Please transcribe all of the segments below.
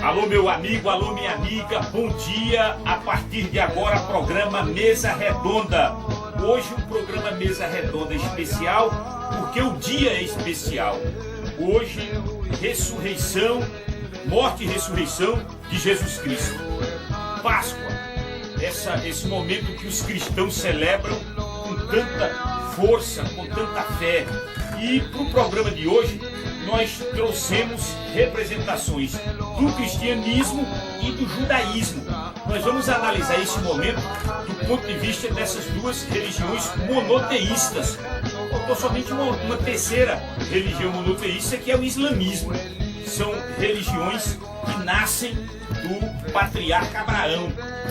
Alô, meu amigo, alô, minha amiga, bom dia. A partir de agora, programa Mesa Redonda. Hoje um programa Mesa Redonda especial, porque o dia é especial. Hoje, ressurreição, morte e ressurreição de Jesus Cristo. Páscoa, esse momento que os cristãos celebram com tanta força, com tanta fé. E para o programa de hoje, nós trouxemos representações do cristianismo e do judaísmo. Nós vamos analisar esse momento do ponto de vista dessas duas religiões monoteístas. Faltou somente uma terceira religião monoteísta, que é o islamismo. São religiões que nascem do patriarca Abraão,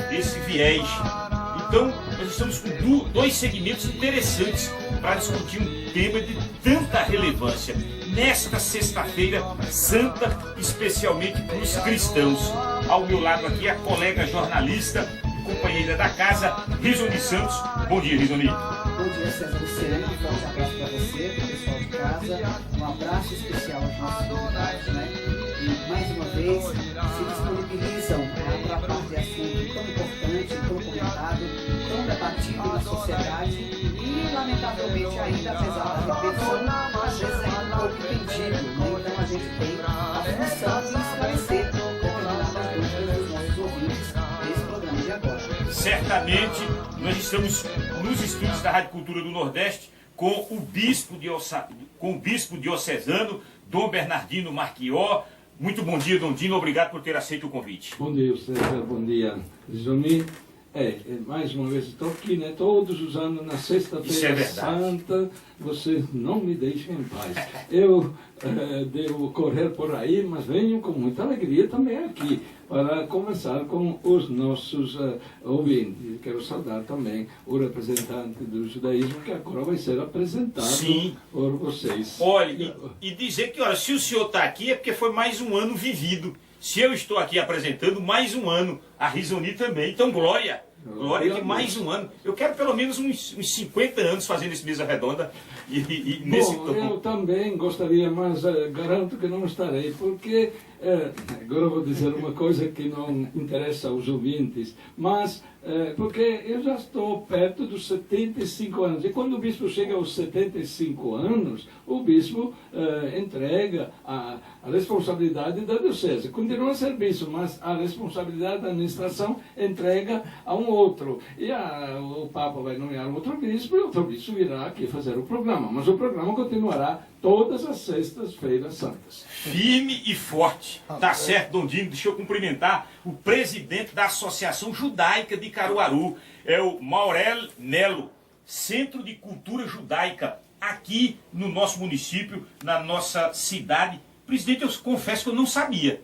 desse viés. Então, nós estamos com dois segmentos interessantes para discutir um tema de tanta relevância nesta sexta-feira santa, especialmente para os cristãos. Ao meu lado aqui a colega jornalista e companheira da casa, Rizoni Santos. Bom dia, Rizoni. Bom dia, César Luciano. Um forte abraço para você, para o pessoal de casa. Um abraço especial aos nossos convidados, né? E mais uma vez se disponibilizam para tratar de assunto tão importante, tão comentado, tão debatido na sociedade e, lamentavelmente, ainda, apesar da repetição, às vezes é um pouco entendido, né? Então a gente tem a função de esclarecer determinadas dúvidas dos nossos ouvintes nesse programa de agora. Certamente, nós estamos nos estúdios da Rádio Cultura do Nordeste com o bispo diocesano, Dom Bernardino Marquió. Muito bom dia, Dom Dino, obrigado por ter aceito o convite. Bom dia, César, bom dia, Johnny. Mais uma vez estou aqui, né? Todos os anos, na Sexta-feira Santa, vocês não me deixem em paz. Eu devo correr por aí, mas venho com muita alegria também aqui para conversar com os nossos ouvintes. Quero saudar também o representante do judaísmo, que agora vai ser apresentado por vocês. Olha, e dizer que, olha, se o senhor está aqui é porque foi mais um ano vivido. Se eu estou aqui apresentando, mais um ano. A Rizoni também. Então, glória que mais um ano. Eu quero pelo menos uns 50 anos fazendo esse Mesa Redonda. Eu também gostaria, mas garanto que não estarei, porque agora vou dizer uma coisa que não interessa aos ouvintes, mas porque eu já estou perto dos 75 anos, e quando o bispo chega aos 75 anos, o bispo entrega a responsabilidade da diocese. Continua a ser bispo, mas a responsabilidade da administração entrega a um outro. E o Papa vai nomear outro bispo, e outro bispo virá aqui fazer o programa. Mas o programa continuará todas as sextas-feiras santas. Firme e forte. Tá certo, Dom Dino. Deixa eu cumprimentar o presidente da Associação Judaica de Caruaru, é o Maurel Nelo, Centro de Cultura Judaica, aqui no nosso município, na nossa cidade. Presidente, eu confesso que eu não sabia.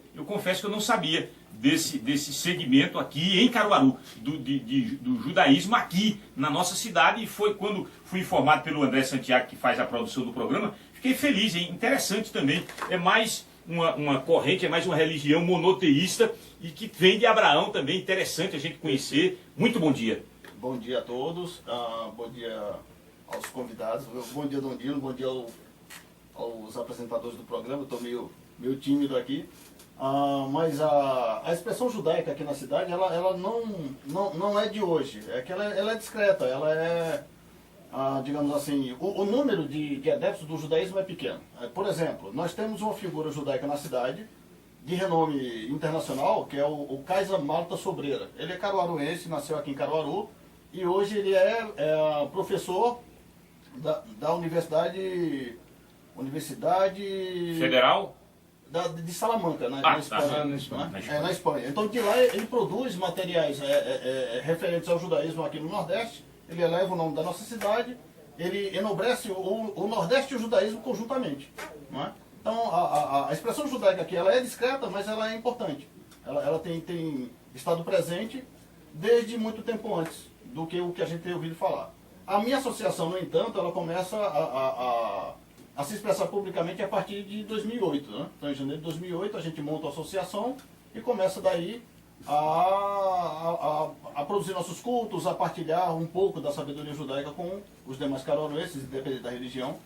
Desse segmento aqui em Caruaru, do judaísmo aqui na nossa cidade, e foi quando fui informado pelo André Santiago, que faz a produção do programa. Fiquei feliz, hein? Interessante também. É mais uma corrente, é mais uma religião monoteísta e que vem de Abraão também. Interessante a gente conhecer. Muito bom dia. Bom dia a todos, bom dia aos convidados, bom dia, Dom Dino, bom dia aos apresentadores do programa. Eu estou meio tímido aqui. Mas a expressão judaica aqui na cidade, ela não é de hoje. É que ela é discreta, ela é, digamos assim, o número de adeptos do judaísmo é pequeno. Por exemplo, nós temos uma figura judaica na cidade, de renome internacional, que é o Kaisa Malta Sobreira. Ele é caruaruense, nasceu aqui em Caruaru, e hoje ele é professor da Universidade Federal? De Salamanca, na Espanha. Na Espanha. Então, de lá ele produz materiais referentes ao judaísmo aqui no Nordeste. Ele eleva o nome da nossa cidade, ele enobrece o Nordeste e o judaísmo conjuntamente. Não é? Então, a expressão judaica aqui, ela é discreta, mas ela é importante. Ela tem estado presente desde muito tempo antes do que o que a gente tem ouvido falar. A minha associação, no entanto, ela começa a se expressar publicamente a partir de 2008. Né? Então, em janeiro de 2008, a gente monta a associação e começa daí a produzir nossos cultos, a partilhar um pouco da sabedoria judaica com os demais caruaruenses, independente da religião,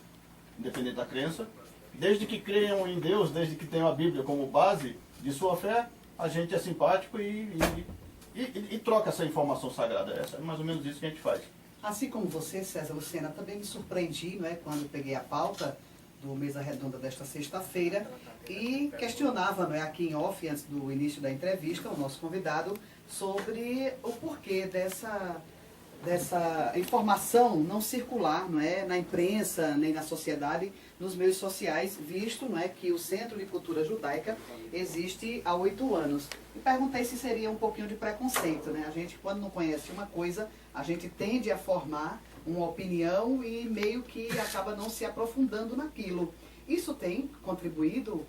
independente da crença. Desde que creiam em Deus, desde que tenham a Bíblia como base de sua fé, a gente é simpático e troca essa informação sagrada. É mais ou menos isso que a gente faz. Assim como você, César Lucena, também me surpreendi, não é, quando peguei a pauta do Mesa Redonda desta sexta-feira e questionava, não é, aqui em off, antes do início da entrevista, o nosso convidado, sobre o porquê dessa informação não circular, não é, na imprensa, nem na sociedade, nos meios sociais, visto, não é, que o Centro de Cultura Judaica existe há 8 anos. E perguntei se seria um pouquinho de preconceito, né? A gente, quando não conhece uma coisa, a gente tende a formar uma opinião e meio que acaba não se aprofundando naquilo. Isso tem contribuído?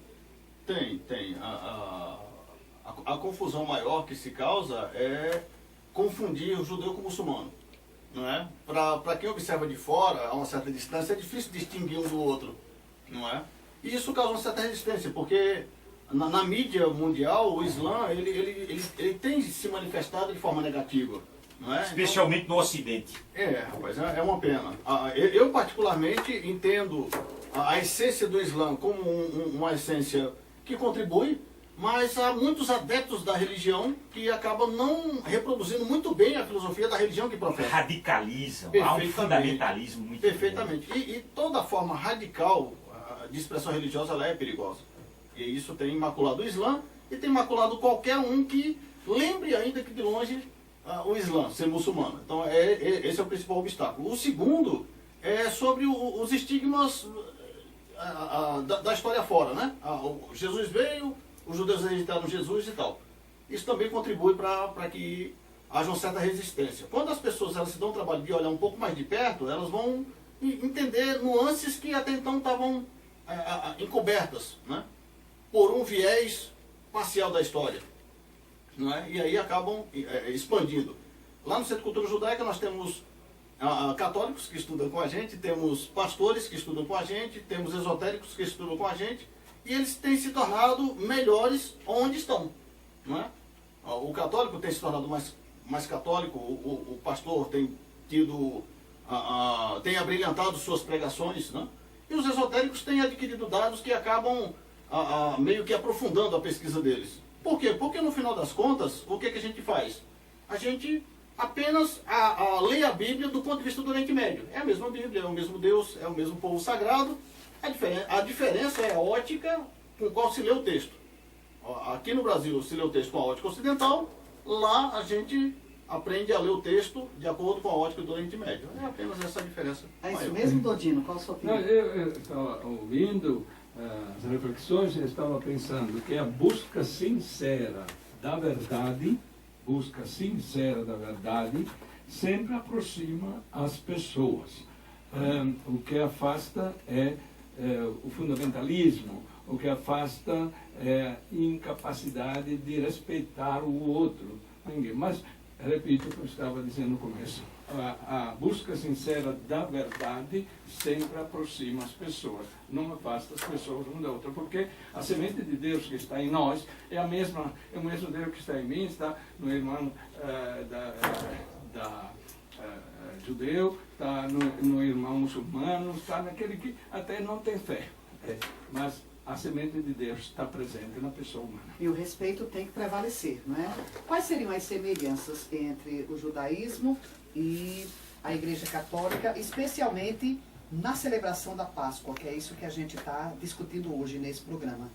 Tem. A confusão maior que se causa é confundir o judeu com o muçulmano. Não é? Para quem observa de fora, a uma certa distância, é difícil distinguir um do outro. Não é? E isso causa uma certa resistência, porque na mídia mundial, o Islã ele tem se manifestado de forma negativa. Não é? Especialmente então, no Ocidente. Rapaz, é uma pena. Eu particularmente entendo a essência do Islã como uma essência que contribui, mas há muitos adeptos da religião que acabam não reproduzindo muito bem a filosofia da religião que professa. Radicalizam, há um fundamentalismo muito Perfeitamente. E toda forma radical de expressão religiosa ela é perigosa. E isso tem maculado o Islã e tem maculado qualquer um que lembre ainda que de longe o Islã, ser muçulmano. Então esse é o principal obstáculo. O segundo é sobre os estigmas da história fora, né? Jesus veio, os judeus rejeitaram Jesus e tal. Isso também contribui para que haja uma certa resistência. Quando as pessoas elas se dão o trabalho de olhar um pouco mais de perto, elas vão entender nuances que até então estavam encobertas, né? Por um viés parcial da história. Não é? E aí acabam expandindo. Lá no Centro de Cultura Judaica nós temos católicos que estudam com a gente, temos pastores que estudam com a gente, temos esotéricos que estudam com a gente, e eles têm se tornado melhores onde estão. Não é? O católico tem se tornado mais católico, o pastor tem tem abrilhantado suas pregações, né? E os esotéricos têm adquirido dados que acabam meio que aprofundando a pesquisa deles. Por quê? Porque no final das contas, o que a gente faz? A gente apenas lê a Bíblia do ponto de vista do Oriente Médio. É a mesma Bíblia, é o mesmo Deus, é o mesmo povo sagrado. A diferença é a ótica com qual se lê o texto. Aqui no Brasil se lê o texto com a ótica ocidental, lá a gente aprende a ler o texto de acordo com a ótica do Oriente Médio. É apenas essa diferença. É isso mesmo, Dodino? Qual a sua opinião? Eu estava ouvindo as reflexões e estava pensando que a busca sincera da verdade, sempre aproxima as pessoas. O que afasta é o fundamentalismo, o que afasta é a incapacidade de respeitar o outro. Mas, repito o que eu estava dizendo no começo, a busca sincera da verdade sempre aproxima as pessoas, não afasta as pessoas uma da outra, porque a semente de Deus que está em nós é o mesmo Deus que está em mim, está no irmão judeu, está no irmão muçulmano, está naquele que até não tem fé, mas a semente de Deus está presente na pessoa humana. E o respeito tem que prevalecer, não é? Quais seriam as semelhanças entre o judaísmo e a Igreja Católica, especialmente na celebração da Páscoa, que é isso que a gente está discutindo hoje nesse programa?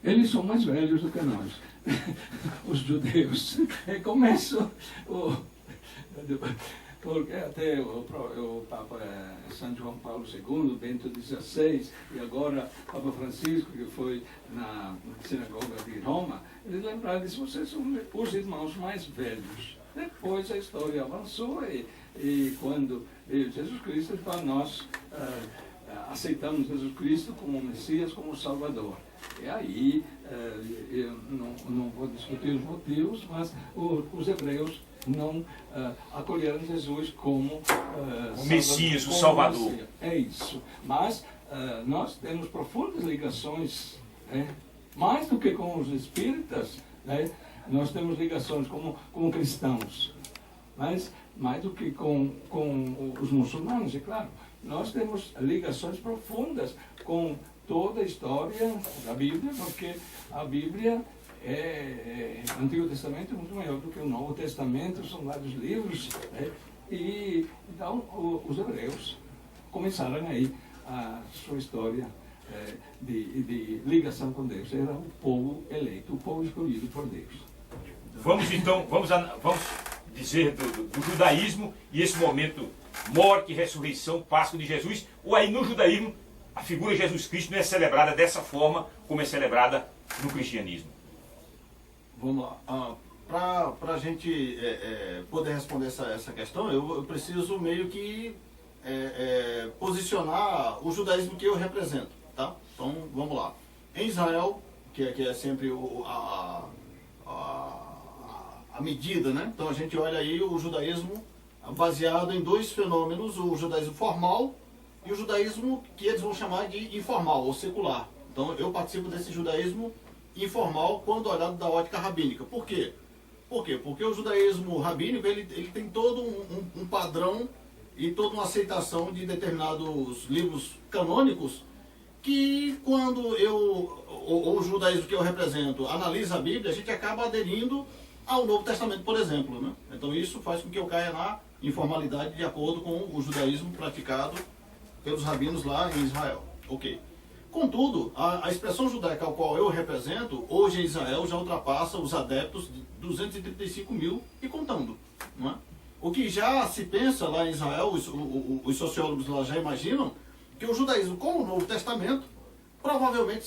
Eles são mais velhos do que nós, os judeus. Começo porque até o Papa São João Paulo II, Bento XVI, e agora Papa Francisco, que foi na sinagoga de Roma, eles lembraram disso, vocês são os irmãos mais velhos. Depois a história avançou e quando veio Jesus Cristo, então nós aceitamos Jesus Cristo como Messias, como Salvador. E aí, eu não vou discutir os motivos, mas os hebreus não acolheram Jesus como o Messias, o Salvador. É isso. Mas nós temos profundas ligações, mais do que com os espíritas, nós temos ligações como cristãos, mas mais do que com os muçulmanos, é claro. Nós temos ligações profundas com toda a história da Bíblia, porque a Bíblia o Antigo Testamento é muito maior do que o Novo Testamento, são vários livros, né? E então os hebreus começaram aí a sua história de ligação com Deus. Era o povo eleito, o povo escolhido por Deus. Vamos então, vamos dizer do judaísmo e esse momento, morte, ressurreição, Páscoa de Jesus, ou aí no judaísmo a figura de Jesus Cristo não é celebrada dessa forma como é celebrada no cristianismo. Vamos lá. Para a gente poder responder essa questão, eu preciso meio que posicionar o judaísmo que eu represento, tá? Então, vamos lá. Em Israel, que é sempre a medida, né? Então a gente olha aí o judaísmo baseado em dois fenômenos, o judaísmo formal e o judaísmo que eles vão chamar de informal ou secular. Então eu participo desse judaísmo informal quando olhado da ótica rabínica. Por quê? Porque o judaísmo rabínico ele tem todo um padrão e toda uma aceitação de determinados livros canônicos que quando o judaísmo que eu represento analisa a Bíblia, a gente acaba aderindo ao Novo Testamento, por exemplo, né? Então isso faz com que eu caia na informalidade de acordo com o judaísmo praticado pelos rabinos lá em Israel. Ok. Contudo, a expressão judaica ao qual eu represento, hoje em Israel já ultrapassa os adeptos de 235 mil e contando. Não é? O que já se pensa lá em Israel, os sociólogos lá já imaginam, que o judaísmo, como o Novo Testamento, provavelmente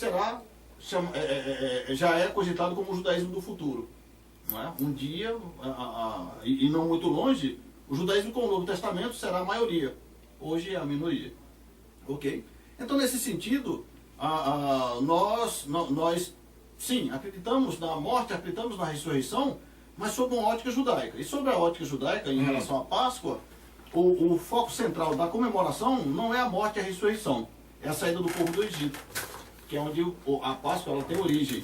já é cogitado como o judaísmo do futuro. Não é? Um dia, e não muito longe, o judaísmo com o Novo Testamento será a maioria. Hoje é a minoria. Ok? Então, nesse sentido, nós sim, acreditamos na morte, acreditamos na ressurreição, mas sob uma ótica judaica. E sobre a ótica judaica, em relação à Páscoa, o foco central da comemoração não é a morte e a ressurreição, é a saída do povo do Egito, que é onde a Páscoa ela tem origem.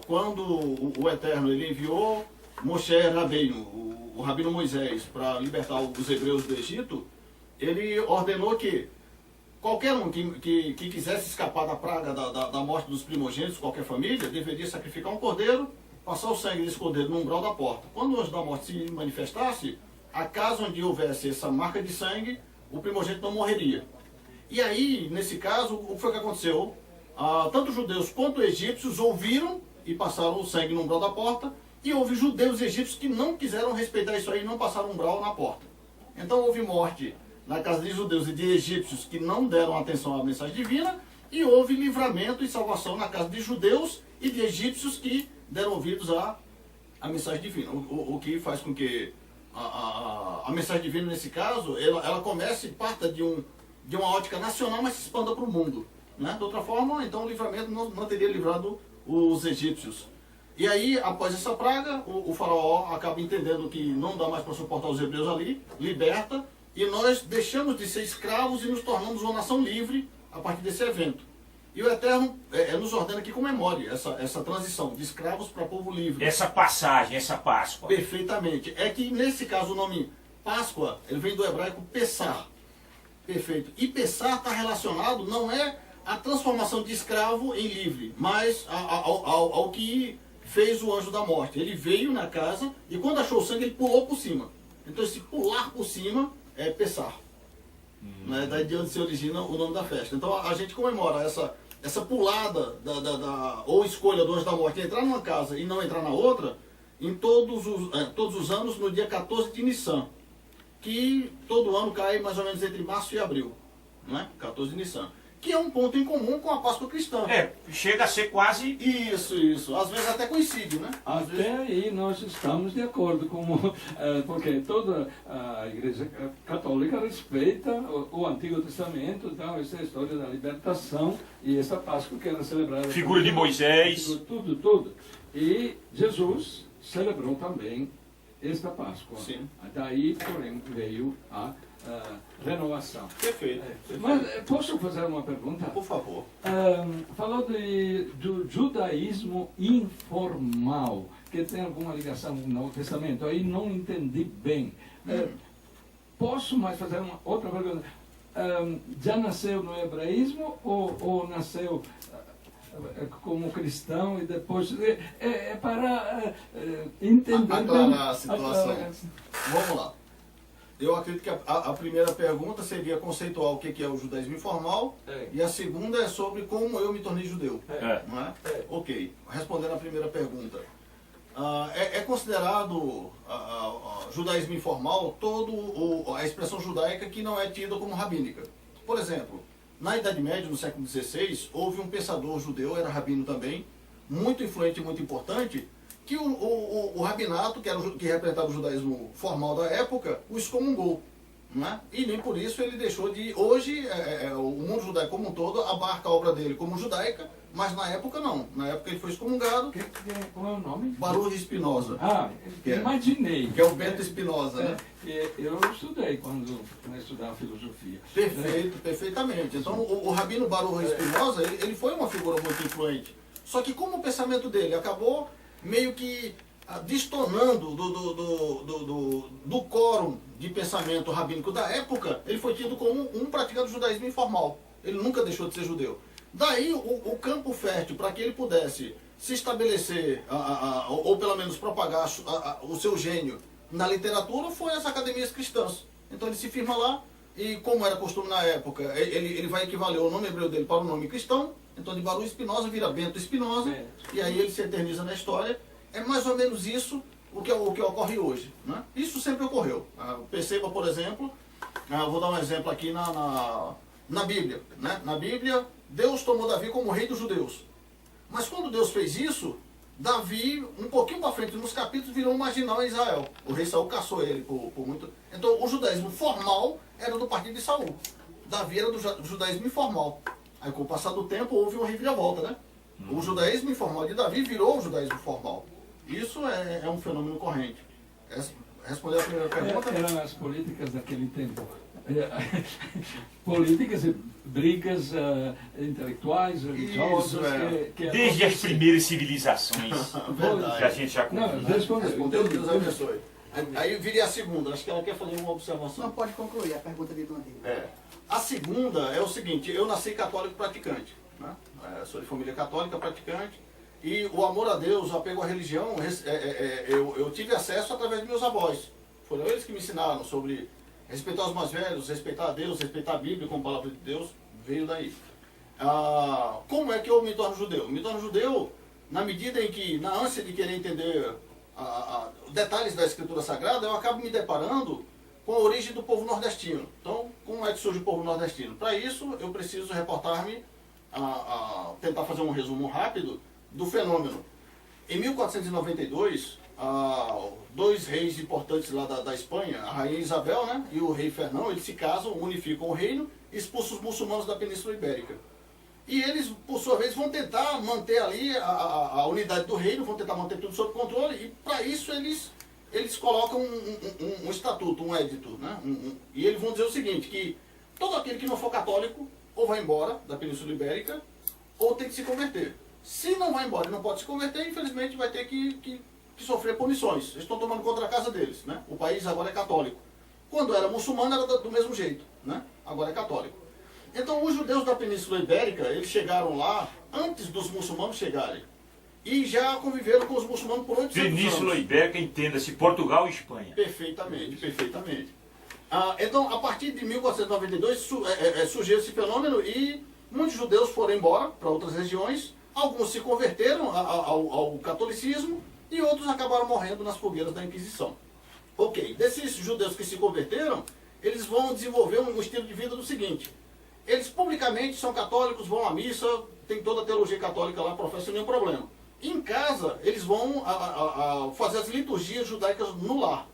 Quando o Eterno ele enviou Moshe Rabbeinu, o Rabino Moisés, para libertar os hebreus do Egito, ele ordenou que qualquer um que quisesse escapar da praga da morte dos primogênitos, qualquer família, deveria sacrificar um cordeiro, passar o sangue desse cordeiro no umbral da porta. Quando o anjo da morte se manifestasse, a casa onde houvesse essa marca de sangue, o primogênito não morreria. E aí, nesse caso, o que foi que aconteceu? Tanto judeus quanto egípcios ouviram e passaram o sangue no umbral da porta, e houve judeus e egípcios que não quiseram respeitar isso aí e não passaram o umbral na porta. Então houve morte na casa de judeus e de egípcios que não deram atenção à mensagem divina, e houve livramento e salvação na casa de judeus e de egípcios que deram ouvidos à mensagem divina. O que faz com que a mensagem divina, nesse caso, ela comece e parta de uma ótica nacional, mas se expanda para o mundo. Né? De outra forma, então o livramento não teria livrado os egípcios. E aí, após essa praga, o faraó acaba entendendo que não dá mais para suportar os hebreus ali, liberta, e nós deixamos de ser escravos e nos tornamos uma nação livre a partir desse evento. E o Eterno nos ordena que comemore essa transição de escravos para povo livre. Essa passagem, essa Páscoa. Perfeitamente. É que nesse caso o nome Páscoa, ele vem do hebraico Pessar. Perfeito. E Pessar está relacionado, não é a transformação de escravo em livre, mas ao que fez o anjo da morte. Ele veio na casa e quando achou o sangue ele pulou por cima. Então esse pular por cima é Pessar. Né? Daí de onde se origina o nome da festa. Então a gente comemora essa pulada ou escolha do anjo da morte entrar numa casa e não entrar na outra em todos os anos no dia 14 de Nissan, que todo ano cai mais ou menos entre março e abril, né? 14 de Nissan, que é um ponto em comum com a Páscoa cristã. Chega a ser quase... Isso. Às vezes até coincide, né? Aí nós estamos de acordo com... porque toda a Igreja Católica respeita o Antigo Testamento, então essa é a história da libertação e essa Páscoa que era celebrada... Figura de Moisés. Tudo. E Jesus celebrou também esta Páscoa. Sim. Daí, porém, veio a renovação. Perfeito. Mas posso fazer uma pergunta? Por favor. Falou do judaísmo informal, que tem alguma ligação com o Novo Testamento. Aí não entendi bem. Posso mais fazer uma outra pergunta? Já nasceu no hebraísmo ou nasceu como cristão e depois para entender aclarar a situação. Vamos lá. Eu acredito que a primeira pergunta seria conceituar o que é o judaísmo informal, e a segunda é sobre como eu me tornei judeu. Não é? Ok. Respondendo a primeira pergunta. É considerado judaísmo informal a expressão judaica que não é tida como rabínica. Por exemplo, na Idade Média, no século XVI, houve um pensador judeu, era rabino também, muito influente e muito importante, que o rabinato, que representava o judaísmo formal da época, o excomungou. Né? E nem por isso ele deixou de... Hoje, o mundo judaico como um todo abarca a obra dele como judaica, mas na época não. Na época ele foi excomungado. Qual é o nome? Baruch Spinoza. Imaginei. Que é o Bento Spinoza, né? Eu estudei quando estudava filosofia. Perfeito, perfeitamente. Então o rabino Baruch Spinoza, ele foi uma figura muito influente. Só que como o pensamento dele acabou meio que destonando do quórum de pensamento rabínico da época, ele foi tido como um praticante do judaísmo informal. Ele nunca deixou de ser judeu. Daí o campo fértil para que ele pudesse se estabelecer, ou pelo menos propagar o seu gênio na literatura, foi as academias cristãs. Então ele se firma lá, e como era costume na época, ele vai equivaler o nome hebreu dele para o nome cristão. Então de Baruch Spinoza vira Bento Spinoza, e aí ele se eterniza na história. É mais ou menos isso o que ocorre hoje. Né? Isso sempre ocorreu. Perceba, por exemplo, vou dar um exemplo aqui na Bíblia. Né? Na Bíblia, Deus tomou Davi como rei dos judeus. Mas quando Deus fez isso, Davi, um pouquinho para frente, nos capítulos, virou um marginal em Israel. O rei Saul caçou ele por muito... Então, o judaísmo formal era do partido de Saul. Davi era do judaísmo informal. Aí, com o passar do tempo, houve uma reviravolta, né? O judaísmo informal de Davi virou o judaísmo formal. Isso é um fenômeno corrente. Responder a primeira pergunta? Eram as políticas daquele tempo. Políticas e brigas intelectuais, religiosas. Desde as primeiras civilizações. Verdade. Que a gente já respondeu. Deus abençoe. Aí viria a segunda. Acho que ela quer fazer uma observação. Não, pode concluir a pergunta de Dona Dina. A segunda é o seguinte. Eu nasci católico praticante. Né? Sou de família católica praticante. E o amor a Deus, o apego à religião, eu tive acesso através de meus avós. Foram eles que me ensinaram sobre respeitar os mais velhos, respeitar a Deus, respeitar a Bíblia como palavra de Deus, veio daí. Como é que eu me torno judeu? Me torno judeu na medida em que, na ânsia de querer entender detalhes da Escritura Sagrada, eu acabo me deparando com a origem do povo nordestino. Então, como é que surge o povo nordestino? Para isso, eu preciso reportar-me, tentar fazer um resumo rápido do fenômeno. Em 1492, dois reis importantes lá da Espanha, a rainha Isabel, né, e o rei Fernão, eles se casam, unificam o reino e expulsam os muçulmanos da Península Ibérica. E eles, por sua vez, vão tentar manter ali a unidade do reino, vão tentar manter tudo sob controle, e para isso eles colocam um estatuto, um édito, né, e eles vão dizer o seguinte, que todo aquele que não for católico, ou vai embora da Península Ibérica, ou tem que se converter. Se não vai embora e não pode se converter, infelizmente vai ter que sofrer punições. Eles estão tomando contra a casa deles. Né? O país agora é católico. Quando era muçulmano era do mesmo jeito. Né? Agora é católico. Então os judeus da Península Ibérica, eles chegaram lá antes dos muçulmanos chegarem. E já conviveram com os muçulmanos por 800 anos. Península Ibérica, entenda-se, Portugal e Espanha. Perfeitamente, perfeitamente. Então, a partir de 1492 surgiu esse fenômeno e muitos judeus foram embora para outras regiões. Alguns se converteram ao catolicismo e outros acabaram morrendo nas fogueiras da Inquisição. Ok, desses judeus que se converteram, eles vão desenvolver um estilo de vida do seguinte. Eles publicamente são católicos, vão à missa, tem toda a teologia católica lá, professam nenhum problema. Em casa, eles vão fazer as liturgias judaicas no lar.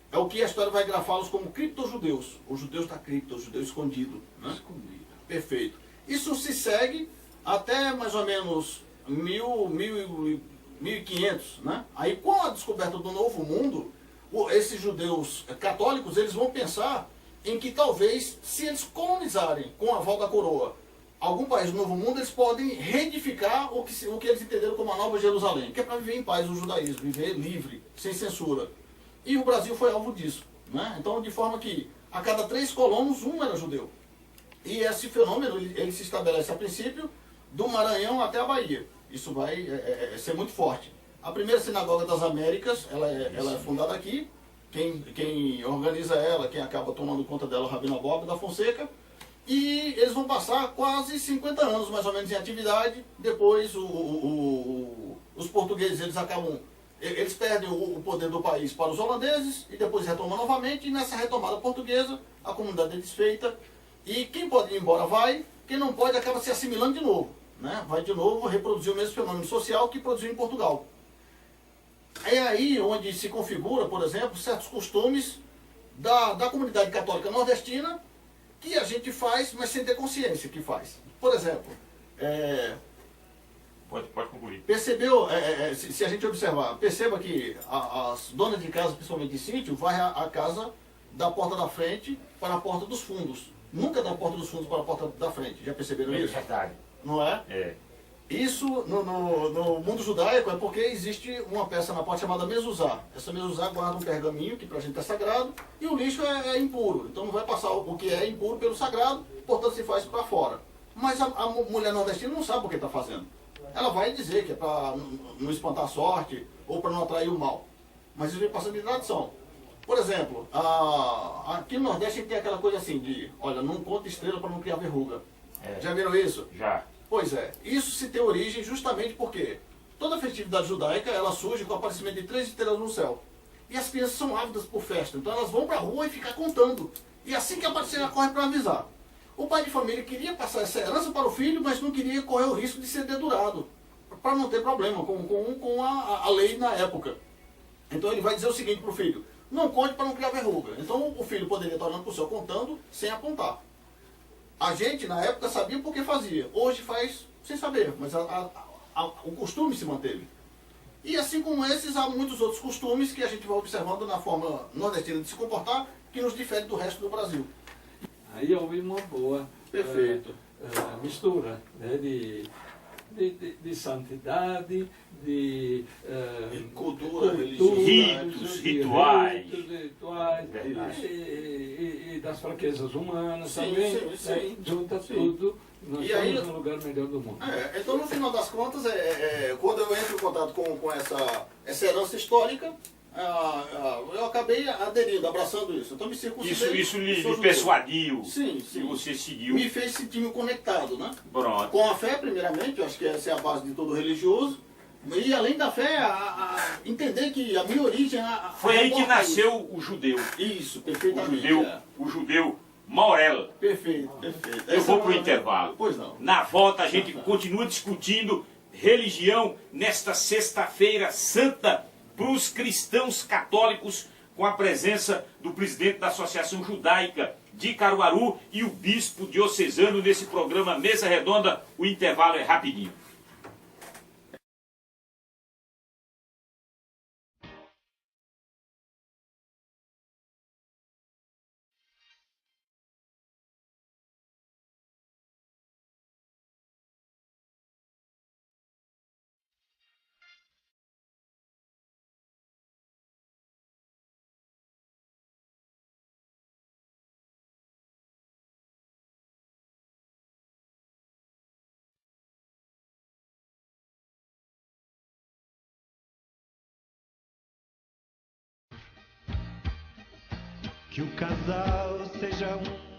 É o que a história vai grafá-los como criptojudeus. Os judeus da cripta, o judeu escondido. Né? Escondido. Perfeito. Isso se segue até mais ou menos 1500, né? Aí com a descoberta do Novo Mundo, esses judeus católicos, eles vão pensar em que talvez, se eles colonizarem com a aval da coroa algum país do Novo Mundo, eles podem reedificar o que eles entenderam como a Nova Jerusalém, que é para viver em paz o judaísmo, viver livre, sem censura. E o Brasil foi alvo disso, né? Então, de forma que a cada 3 colonos, um era judeu. E esse fenômeno, ele se estabelece a princípio do Maranhão até a Bahia. Isso vai ser muito forte. A primeira sinagoga das Américas, ela é fundada aqui. Quem organiza ela, quem acaba tomando conta dela, é o Rabino Bob da Fonseca. E eles vão passar quase 50 anos, mais ou menos, em atividade. Depois, os portugueses, eles perdem o poder do país para os holandeses e depois retomam novamente. E nessa retomada portuguesa, a comunidade é desfeita. E quem pode ir embora vai, quem não pode acaba se assimilando de novo. Né? Vai de novo reproduzir o mesmo fenômeno social que produziu em Portugal. É aí onde se configura, por exemplo, certos costumes da comunidade católica nordestina que a gente faz, mas sem ter consciência que faz. Por exemplo, Pode concluir. percebeu, se a gente observar, perceba que as donas de casa, principalmente de sítio, vai a casa da porta da frente para a porta dos fundos. Nunca da porta dos fundos para a porta da frente. Já perceberam isso? Verdade. Não é? É. Isso no mundo judaico é porque existe uma peça na porta chamada mezuzá. Essa mezuzá guarda um pergaminho que para a gente é sagrado e o lixo é impuro. Então não vai passar o que é impuro pelo sagrado, portanto se faz para fora. Mas a mulher nordestina não sabe o que está fazendo. Ela vai dizer que é para não espantar a sorte ou para não atrair o mal. Mas isso vem passando de tradição. Por exemplo, aqui no Nordeste a gente tem aquela coisa assim de, olha, não conta estrela para não criar verruga. Já viram isso? Já. Pois é, isso se tem origem justamente porque toda festividade judaica ela surge com o aparecimento de 3 estrelas no céu. E as crianças são ávidas por festa, então elas vão para a rua e ficam contando. E assim que aparecer, ela corre para avisar. O pai de família queria passar essa herança para o filho, mas não queria correr o risco de ser dedurado, para não ter problema com a lei na época. Então ele vai dizer o seguinte para o filho: não conte para não criar verruga. Então o filho poderia estar olhando para o céu contando sem apontar. A gente, na época, sabia por que fazia. Hoje faz sem saber, mas o costume se manteve. E assim como esses, há muitos outros costumes que a gente vai observando na forma nordestina de se comportar, que nos difere do resto do Brasil. Aí houve uma boa Perfeito. mistura, né, de santidade, de Cultura, religião, ritos, rituais. E das fraquezas humanas Sim, também, sim, sim. né, junta Sim. tudo, nós E estamos aí- no lugar melhor do mundo. Então, no final das contas, quando eu entro em contato com essa herança histórica, eu acabei aderindo, abraçando isso. Então, me circuncidei. Isso lhe sou judeu. persuadiu. Sim, E sim. você seguiu. Me fez sentir-me conectado, né? Pronto. Com a fé, primeiramente, eu acho que essa é a base de todo religioso. E além da fé, entender que a minha origem... Foi aí que importa nasceu o judeu. Isso, O perfeitamente. judeu, o judeu Maurel. Perfeito, perfeito. Eu Essa vou é para o uma- intervalo. Pois não. Na volta a gente continua discutindo religião nesta sexta-feira santa para os cristãos católicos, com a presença do presidente da Associação Judaica de Caruaru e o bispo diocesano nesse programa Mesa Redonda. O intervalo é rapidinho. Que o casal seja um